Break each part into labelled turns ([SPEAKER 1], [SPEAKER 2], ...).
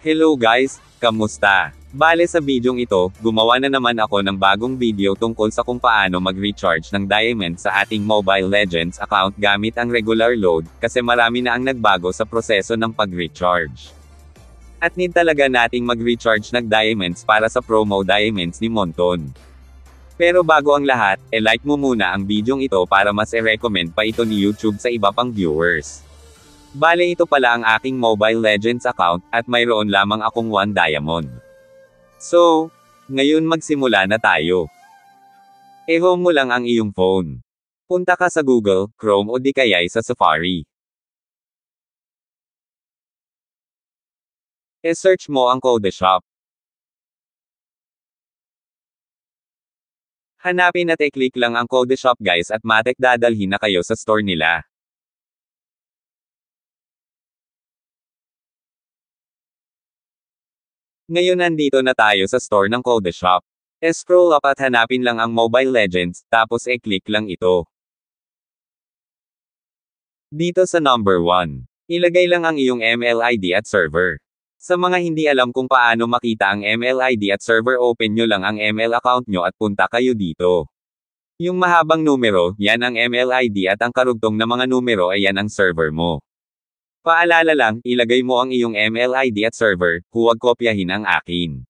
[SPEAKER 1] Hello guys, kamusta? Bale sa bidyong ito, gumawa na naman ako ng bagong video tungkol sa kung paano mag-recharge ng diamond sa ating Mobile Legends account gamit ang regular load, kasi marami na ang nagbago sa proseso ng pag-recharge. At need talaga nating mag-recharge ng diamonds para sa promo diamonds ni Monton. Pero bago ang lahat, like mo muna ang bidyong ito para mas i-recommend pa ito ni YouTube sa iba pang viewers. Bale ito pala ang aking Mobile Legends account, at mayroon lamang akong 1 diamond. So, ngayon magsimula na tayo. I-home mo lang ang iyong phone. Punta ka sa Google, Chrome o di kaya'y sa Safari. I-search mo ang Codeshop. Hanapin at i-click lang ang Codeshop guys at matik dadalhin na kayo sa store nila. Ngayon nandito na tayo sa store ng Codeshop. Scroll up at hanapin lang ang Mobile Legends, tapos i-click lang ito. Dito sa number 1, ilagay lang ang iyong ML ID at server. Sa mga hindi alam kung paano makita ang ML ID at server, open nyo lang ang ML account nyo at punta kayo dito. Yung mahabang numero, yan ang ML ID at ang karugtong na mga numero ay yan ang server mo. Paalala lang, ilagay mo ang iyong ML ID at server, huwag kopyahin ang akin.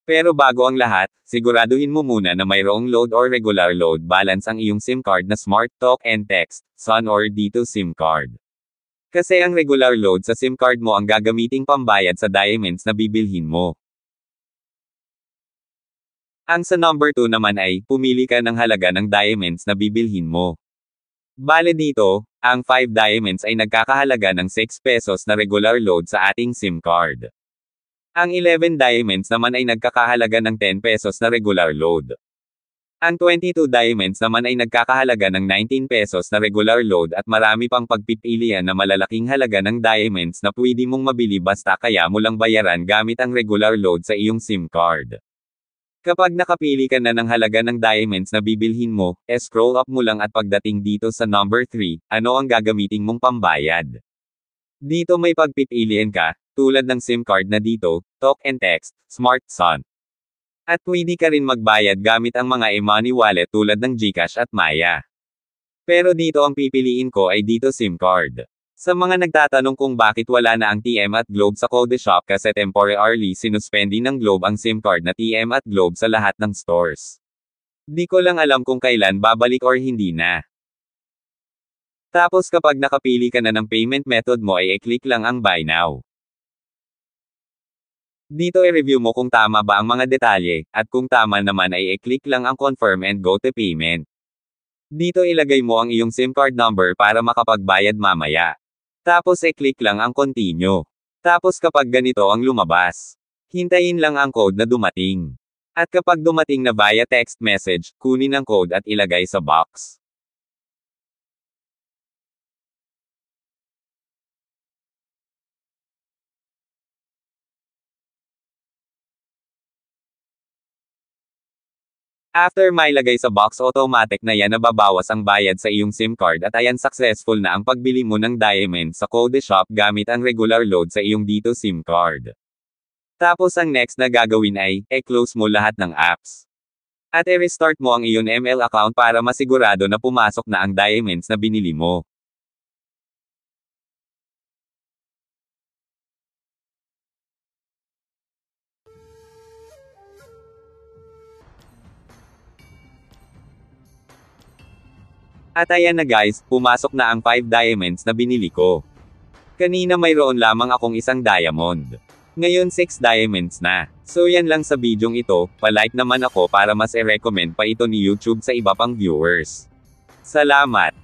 [SPEAKER 1] Pero bago ang lahat, siguraduhin mo muna na mayroong load or regular load balance ang iyong SIM card na Smart Talk and Text, Sun or Dito SIM card. Kasi ang regular load sa SIM card mo ang gagamiting pambayad sa diamonds na bibilhin mo. Ang sa number 2 naman ay, pumili ka ng halaga ng diamonds na bibilhin mo. Bale dito, ang 5 diamonds ay nagkakahalaga ng 6 pesos na regular load sa ating SIM card. Ang 11 diamonds naman ay nagkakahalaga ng 10 pesos na regular load. Ang 22 diamonds naman ay nagkakahalaga ng 19 pesos na regular load at marami pang pagpipilian na malalaking halaga ng diamonds na pwede mong mabili basta kaya mo lang bayaran gamit ang regular load sa iyong SIM card. Kapag nakapili ka na ng halaga ng diamonds na bibilhin mo, scroll up mo lang at pagdating dito sa number 3, ano ang gagamitin mong pambayad. Dito may pagpipilian ka, tulad ng SIM card na dito, Talk and Text, Smart Sun. At pwede ka rin magbayad gamit ang mga e-money wallet tulad ng GCash at Maya. Pero dito ang pipiliin ko ay dito SIM card. Sa mga nagtatanong kung bakit wala na ang TM at Globe sa Codeshop, kasi temporarily sinuspending ng Globe ang SIM card na TM at Globe sa lahat ng stores. Di ko lang alam kung kailan babalik or hindi na. Tapos kapag nakapili ka na ng payment method mo ay i-click lang ang Buy Now. Dito i-review mo kung tama ba ang mga detalye, at kung tama naman ay i-click lang ang Confirm and Go to Payment. Dito ilagay mo ang iyong SIM card number para makapagbayad mamaya. Tapos i-click lang ang Continue. Tapos kapag ganito ang lumabas, hintayin lang ang code na dumating. At kapag dumating na via text message, kunin ang code at ilagay sa box. After mailagay sa box, automatic na yan nababawas ang bayad sa iyong SIM card at ayan successful na ang pagbili mo ng diamond sa Codeshop gamit ang regular load sa iyong dito SIM card. Tapos ang next na gagawin ay, i-close mo lahat ng apps. At i-restart mo ang iyong ML account para masigurado na pumasok na ang diamonds na binili mo. At ayan na guys, pumasok na ang 5 diamonds na binili ko. Kanina mayroon lamang akong isang diamond. Ngayon 6 diamonds na. So yan lang sa bidyong ito, palike naman ako para mas i-recommend pa ito ni YouTube sa iba pang viewers. Salamat!